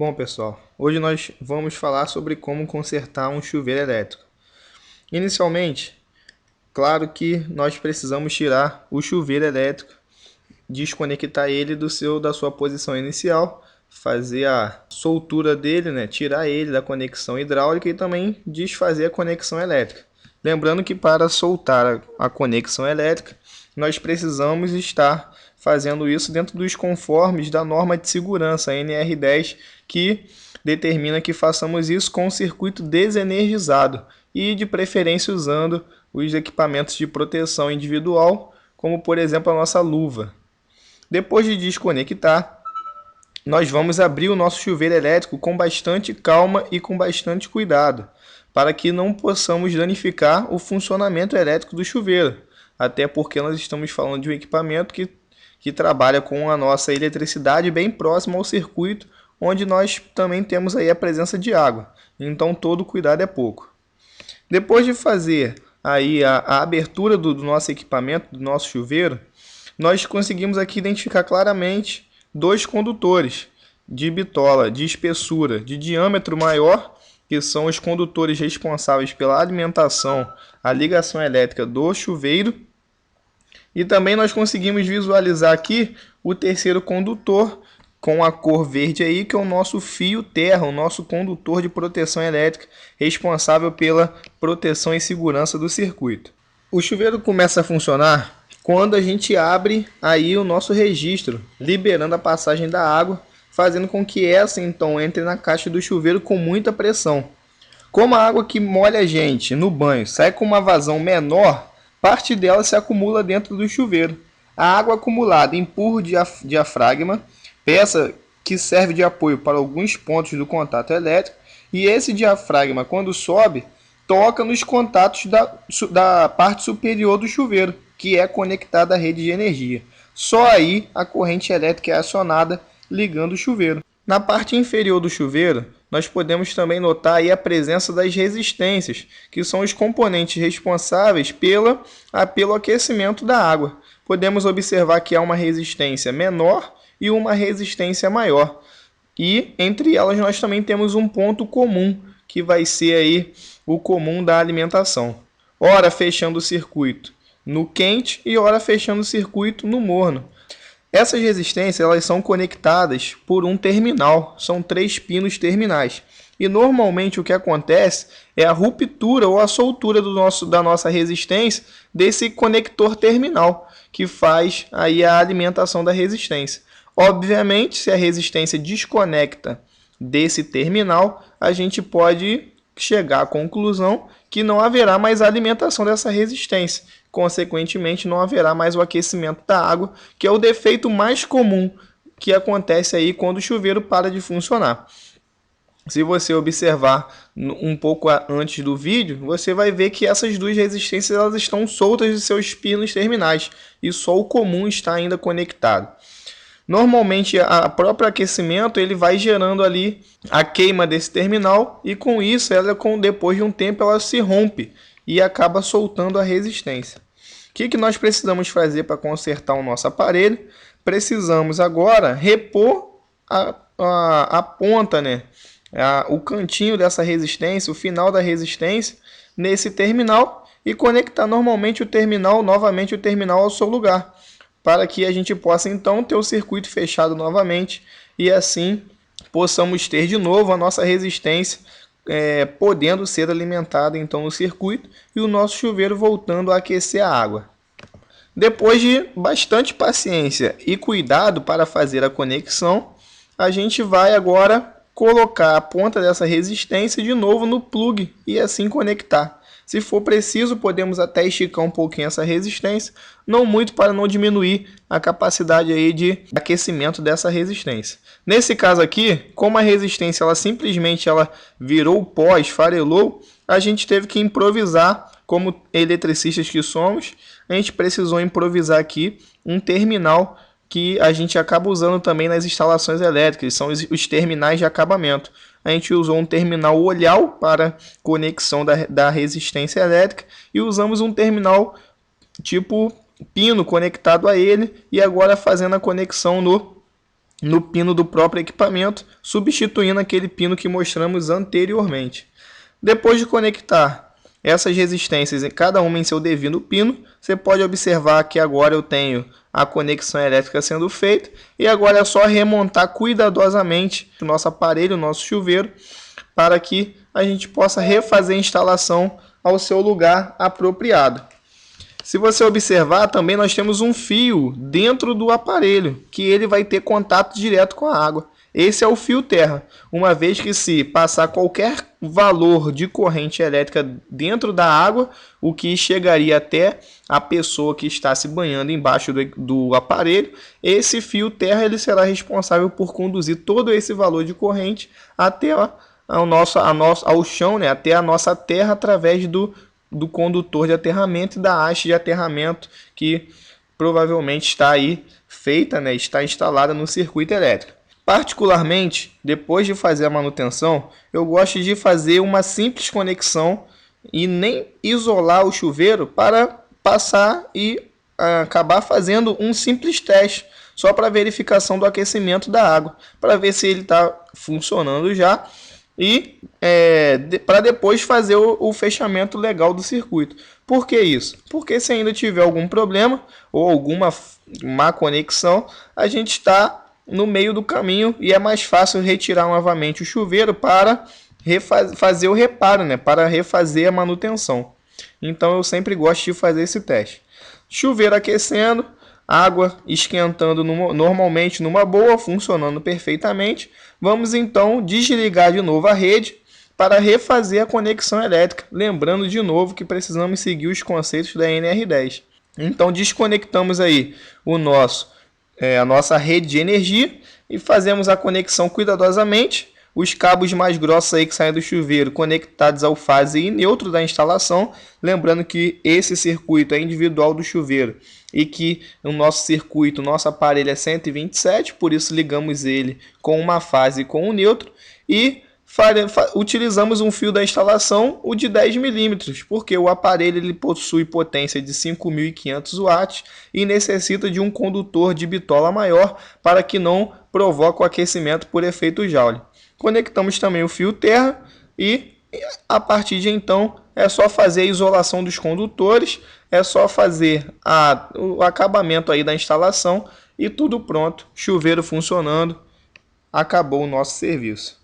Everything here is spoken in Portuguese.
Bom, pessoal, hoje nós vamos falar sobre como consertar um chuveiro elétrico. Inicialmente, claro que nós precisamos tirar o chuveiro elétrico, desconectar ele da sua posição inicial, fazer a soltura dele, né? Tirar ele da conexão hidráulica e também desfazer a conexão elétrica. Lembrando que para soltar a conexão elétrica, nós precisamos estar fazendo isso dentro dos conformes da norma de segurança NR10, que determina que façamos isso com o circuito desenergizado e de preferência usando os equipamentos de proteção individual, como por exemplo a nossa luva. Depois de desconectar, nós vamos abrir o nosso chuveiro elétrico com bastante calma e com bastante cuidado, para que não possamos danificar o funcionamento elétrico do chuveiro, até porque nós estamos falando de um equipamento que trabalha com a nossa eletricidade bem próxima ao circuito, onde nós também temos aí a presença de água, então todo cuidado é pouco. Depois de fazer aí a abertura do nosso equipamento, do nosso chuveiro, nós conseguimos aqui identificar claramente dois condutores de bitola de espessura de diâmetro maior, que são os condutores responsáveis pela alimentação, a ligação elétrica do chuveiro. E também nós conseguimos visualizar aqui o terceiro condutor com a cor verde aí, que é o nosso fio terra, o nosso condutor de proteção elétrica, responsável pela proteção e segurança do circuito. O chuveiro começa a funcionar quando a gente abre aí o nosso registro, liberando a passagem da água, fazendo com que essa então entre na caixa do chuveiro com muita pressão. Como a água que molha a gente no banho sai com uma vazão menor, parte dela se acumula dentro do chuveiro. A água acumulada empurra o diafragma, peça que serve de apoio para alguns pontos do contato elétrico, e esse diafragma, quando sobe, toca nos contatos da parte superior do chuveiro, que é conectada à rede de energia. Só aí a corrente elétrica é acionada, ligando o chuveiro. Na parte inferior do chuveiro, nós podemos também notar aí a presença das resistências, que são os componentes responsáveis pelo aquecimento da água. Podemos observar que há uma resistência menor e uma resistência maior. E entre elas nós também temos um ponto comum, que vai ser aí o comum da alimentação. Ora fechando o circuito no quente e ora fechando o circuito no morno. Essas resistências elas são conectadas por um terminal, são 3 pinos terminais. E normalmente o que acontece é a ruptura ou a soltura da nossa resistência desse conector terminal, que faz aí a alimentação da resistência. Obviamente, se a resistência desconecta desse terminal, a gente pode chegar à conclusão que não haverá mais alimentação dessa resistência. Consequentemente, não haverá mais o aquecimento da água, que é o defeito mais comum que acontece aí quando o chuveiro para de funcionar. Se você observar um pouco antes do vídeo, você vai ver que essas duas resistências elas estão soltas de seus pinos terminais e só o comum está ainda conectado. Normalmente, o próprio aquecimento ele vai gerando ali a queima desse terminal e com isso, depois de um tempo, ela se rompe e acaba soltando a resistência. O que nós precisamos fazer para consertar o nosso aparelho? Precisamos agora repor a ponta, né? O cantinho dessa resistência, o final da resistência nesse terminal e conectar normalmente novamente o terminal ao seu lugar, para que a gente possa então ter o circuito fechado novamente e assim possamos ter de novo a nossa resistência podendo ser alimentada então no circuito e o nosso chuveiro voltando a aquecer a água. Depois de bastante paciência e cuidado para fazer a conexão, a gente vai agora colocar a ponta dessa resistência de novo no plug e assim conectar. Se for preciso, podemos até esticar um pouquinho essa resistência, não muito para não diminuir a capacidade aí de aquecimento dessa resistência. Nesse caso aqui, como a resistência simplesmente virou pó, esfarelou, a gente teve que improvisar, como eletricistas que somos, a gente precisou improvisar aqui um terminal que a gente acaba usando também nas instalações elétricas, são os terminais de acabamento. A gente usou um terminal olhal para conexão da resistência elétrica e usamos um terminal tipo pino conectado a ele e agora fazendo a conexão no no pino do próprio equipamento, substituindo aquele pino que mostramos anteriormente. Depois de conectar essas resistências, cada uma em seu devido pino, você pode observar que agora eu tenho a conexão elétrica sendo feita e agora é só remontar cuidadosamente o nosso aparelho, o nosso chuveiro, para que a gente possa refazer a instalação ao seu lugar apropriado. Se você observar, também nós temos um fio dentro do aparelho, que ele vai ter contato direto com a água. Esse é o fio terra, uma vez que se passar qualquer valor de corrente elétrica dentro da água, o que chegaria até a pessoa que está se banhando embaixo do aparelho, esse fio terra ele será responsável por conduzir todo esse valor de corrente até ao chão, né? Até a nossa terra através do condutor de aterramento e da haste de aterramento que provavelmente está aí feita, né? Está instalada no circuito elétrico. Particularmente, depois de fazer a manutenção, eu gosto de fazer uma simples conexão e nem isolar o chuveiro para passar e acabar fazendo um simples teste, só para verificação do aquecimento da água, para ver se ele está funcionando já e para depois fazer o fechamento legal do circuito. Por que isso? Porque se ainda tiver algum problema ou alguma má conexão, a gente está no meio do caminho e é mais fácil retirar novamente o chuveiro para fazer o reparo, né? Para refazer a manutenção. Então eu sempre gosto de fazer esse teste. Chuveiro aquecendo, água esquentando normalmente numa boa, funcionando perfeitamente. Vamos então desligar de novo a rede para refazer a conexão elétrica. Lembrando de novo que precisamos seguir os conceitos da NR10. Então desconectamos aí a nossa rede de energia e fazemos a conexão cuidadosamente. Os cabos mais grossos aí que saem do chuveiro conectados ao fase e neutro da instalação. Lembrando que esse circuito é individual do chuveiro e que o nosso circuito, nosso aparelho é 127, por isso ligamos ele com uma fase e com um neutro e utilizamos um fio da instalação, o de 10 milímetros, porque o aparelho ele possui potência de 5.500 watts e necessita de um condutor de bitola maior para que não provoque o aquecimento por efeito Joule. Conectamos também o fio terra e a partir de então é só fazer a isolação dos condutores, é só fazer o acabamento aí da instalação e tudo pronto, chuveiro funcionando, acabou o nosso serviço.